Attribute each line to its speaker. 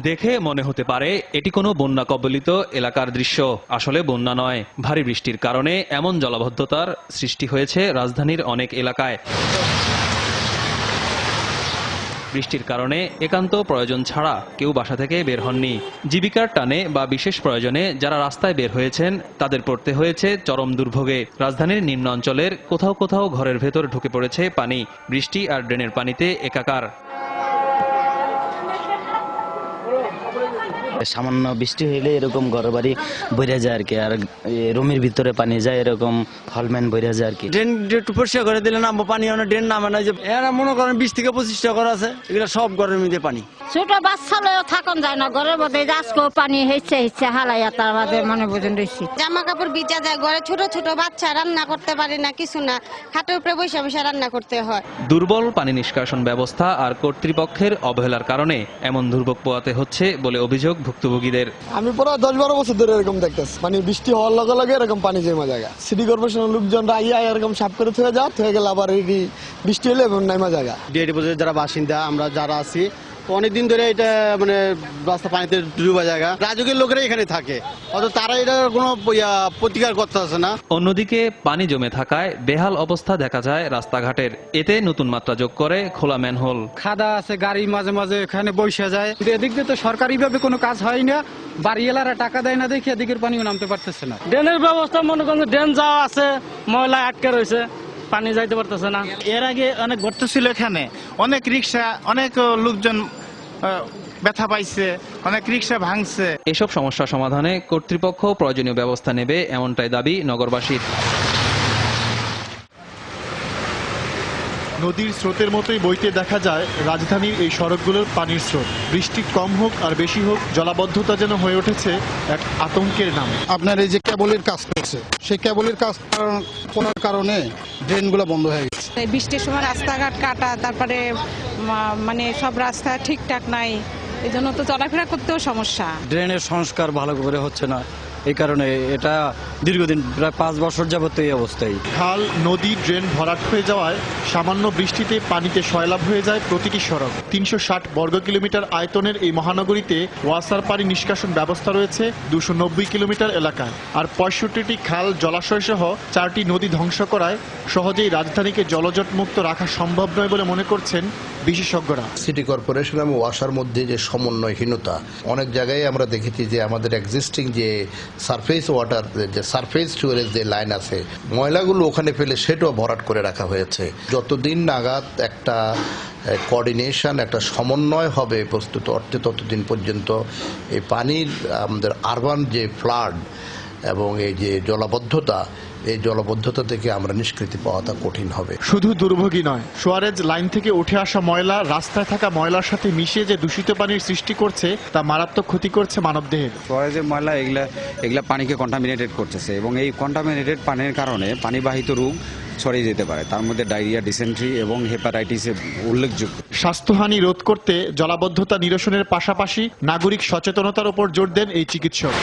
Speaker 1: দেখে মনে হতে পারে এটি কোনো বন্যা কবলিত এলাকার দৃশ্য। আসলে বন্যা নয়, ভারী বৃষ্টির কারণে এমন জলাবদ্ধতার সৃষ্টি হয়েছে রাজধানীর অনেক এলাকায়। বৃষ্টির কারণে একান্ত প্রয়োজন ছাড়া কেউ বাসা থেকে বের হননি। জীবিকার টানে বা বিশেষ প্রয়োজনে যারা রাস্তায় বের হয়েছেন তাদের পড়তে হয়েছে চরম দুর্ভোগে। রাজধানীর নিম্ন অঞ্চলের কোথাও কোথাও ঘরের ভেতর ঢুকে পড়েছে পানি। বৃষ্টি আর ড্রেনের পানিতে একাকার।
Speaker 2: সামান্য বৃষ্টি হইলে এরকম ঘর বাড়ি বইরা যায় আর কি, আর রুমের ভিতরে পানি যায়, এরকম হলম্যান বইরা যায় আর কি।
Speaker 3: ড্রেন একটু পরিষ্কার করে দিলে নামবো, পানি ড্রেন নামে না। যে এরা মনে করেন 20 থেকে 25টা ঘর আছে, এগুলো সব ঘরের মধ্যে পানি।
Speaker 4: ছোট বাচ্চা লয়েও থাকুন যায় না, ঘরের মধ্যে আজকেও পানি হেচ্ছে হালাইয়া তার বাদে মনে বুঝুন রয়েছি।
Speaker 5: জামা কাপড় ভিজা যায়, ঘরে ছোট ছোট বাচ্চা, রান্না করতে পারে না, কিছু না, খাটের উপরে বসে বসে রান্না করতে হয়।
Speaker 1: দুর্বল পানি নিষ্কাশন ব্যবস্থা আর কর্তৃপক্ষের অবহেলার কারণে এমন দুর্ভোগ পোহাতে হচ্ছে বলে অভিযোগ ভুক্তভোগীদের।
Speaker 6: আমি পুরো 10-12 বছর ধরে এরকম দেখতেছি, মানে বৃষ্টি হওয়ার লগে লগে এরকম পানি জমা জায়গা। সিটি কর্পোরেশনের লোকজনরা আইয়া এরকম সাফ করে থয়ে গেল, আবার বৃষ্টি হলে নাইমা জায়গা।
Speaker 7: ডিআইডি পর্যায়ে যারা বাসিন্দা আমরা যারা আছি, অনেকদিন ধরে এটা মানে রাস্তা পানিতে ডুবা জায়গা, রাজুকের লোকেরা এখানে থাকে, অত তারা এটা কোনো প্রতিকার করতে আসে না।
Speaker 1: অন্যদিকে পানি জমে থাকায় বেহাল অবস্থা দেখা যায় রাস্তাঘাটের। এতে নতুন মাত্রা যোগ করে খোলা ম্যানহোল।
Speaker 8: খাদা আছে, গাড়ি মাঝে মাঝে এখানে বসে যায়। এদিক দিয়ে তো সরকারিভাবে কোনো কাজ হয় না, বাড়িওয়ালারা টাকা দেয় না দেখে এদিকের পানিও নামতে পারতেছে না।
Speaker 3: ড্রেনের ব্যবস্থা মনে করেন ড্রেন যাওয়া আছে, ময়লা আটকে রয়েছে, পানি যাইতে পারতেছে না।
Speaker 9: এর আগে অনেক গর্ত ছিল এখানে, অনেক রিক্সা, অনেক লোকজন ব্যথা পাইছে, অনেক রিক্সা ভাঙছে।
Speaker 1: এসব সমস্যা সমাধানে কর্তৃপক্ষ প্রয়োজনীয় ব্যবস্থা নেবে, এমনটাই দাবি নগরবাসীর।
Speaker 10: নদীর স্রোতের মতোই বইতে দেখা যায় রাজধানীর এই সড়কগুলোর পানির স্রোত। বৃষ্টি কম হোক আর বেশি হোক, জলাবদ্ধতা যেন হয়ে উঠেছে এক আতঙ্কের নাম।
Speaker 7: আপনার এই যে কেবলের কাজ করছে, সেই কেবলের কাজ করার কারণে ড্রেনগুলো বন্ধ হয়ে গেছে।
Speaker 11: বৃষ্টির সময় রাস্তাঘাট কাটা, তারপরে মানে সব রাস্তা ঠিকঠাক নাই, এই জন্য তো চলাফেরা করতেও সমস্যা।
Speaker 3: ড্রেনের সংস্কার ভালো করে হচ্ছে না, এই কারণে এটা দীর্ঘদিন প্রায় 5 বছর যাবত এই অবস্থায়।
Speaker 10: খাল, নদী, ড্রেন ভরাট হয়ে যাওয়ায় সামান্য বৃষ্টিতে পানিতে সয়লাব হয়ে যায় প্রতিটি সড়ক। 360 বর্গ কিলোমিটার আয়তনের এই মহানগরীতে ওয়াসার পানি নিষ্কাশন ব্যবস্থা রয়েছে 290 কিলোমিটার এলাকায়। আর 65টি খাল, জলাশয় সহ 4টি নদী ধ্বংস করায় সহজেই রাজধানীকে জলজট মুক্ত রাখা সম্ভব নয় বলে মনে করছেন বিশেষজ্ঞরা।
Speaker 12: সিটি কর্পোরেশন এবং ওয়াসার মধ্যে যে সমন্বয়হীনতা, অনেক জায়গায় আমরা দেখেছি যে আমাদের এক্সিস্টিং যে সারফেস ওয়াটার, যে সারফেস সুয়ারেজ যে লাইন আছে, ময়লাগুলো ওখানে ফেলে সেটাও ভরাট করে রাখা হয়েছে। যতদিন নাগাদ একটা কোঅর্ডিনেশন, একটা সমন্বয় হবে প্রস্তুত অর্থে, ততদিন পর্যন্ত এই পানির আমাদের আরবান যে ফ্লাড এবং এই যে জলাবদ্ধতা, এই জলাবদ্ধতা থেকে আমরা নিষ্কৃতি পাওয়াটা কঠিন হবে।
Speaker 10: শুধু দুর্ভোগই নয়, সুয়ারেজ লাইন থেকে উঠে আসা ময়লা রাস্তায় থাকা ময়লার সাথে মিশে যে দূষিত পানির সৃষ্টি করছে, তা মারাত্মক ক্ষতি করছে মানবদেহের।
Speaker 8: সুয়ারেজের ময়লা এগুলা পানিকে কন্টামিনেটেড করতেছে, এবং এই কন্টামিনেটেড পানির কারণে পানিবাহিত রোগ ছড়িয়ে যেতে পারে, তার মধ্যে ডায়রিয়া, ডিসেন্ট্রি এবং হেপাটাইটিসের উল্লেখযোগ্য।
Speaker 10: স্বাস্থ্যহানি রোধ করতে জলাবদ্ধতা নিরসনের পাশাপাশি নাগরিক সচেতনতার উপর জোর দেন এই চিকিৎসক।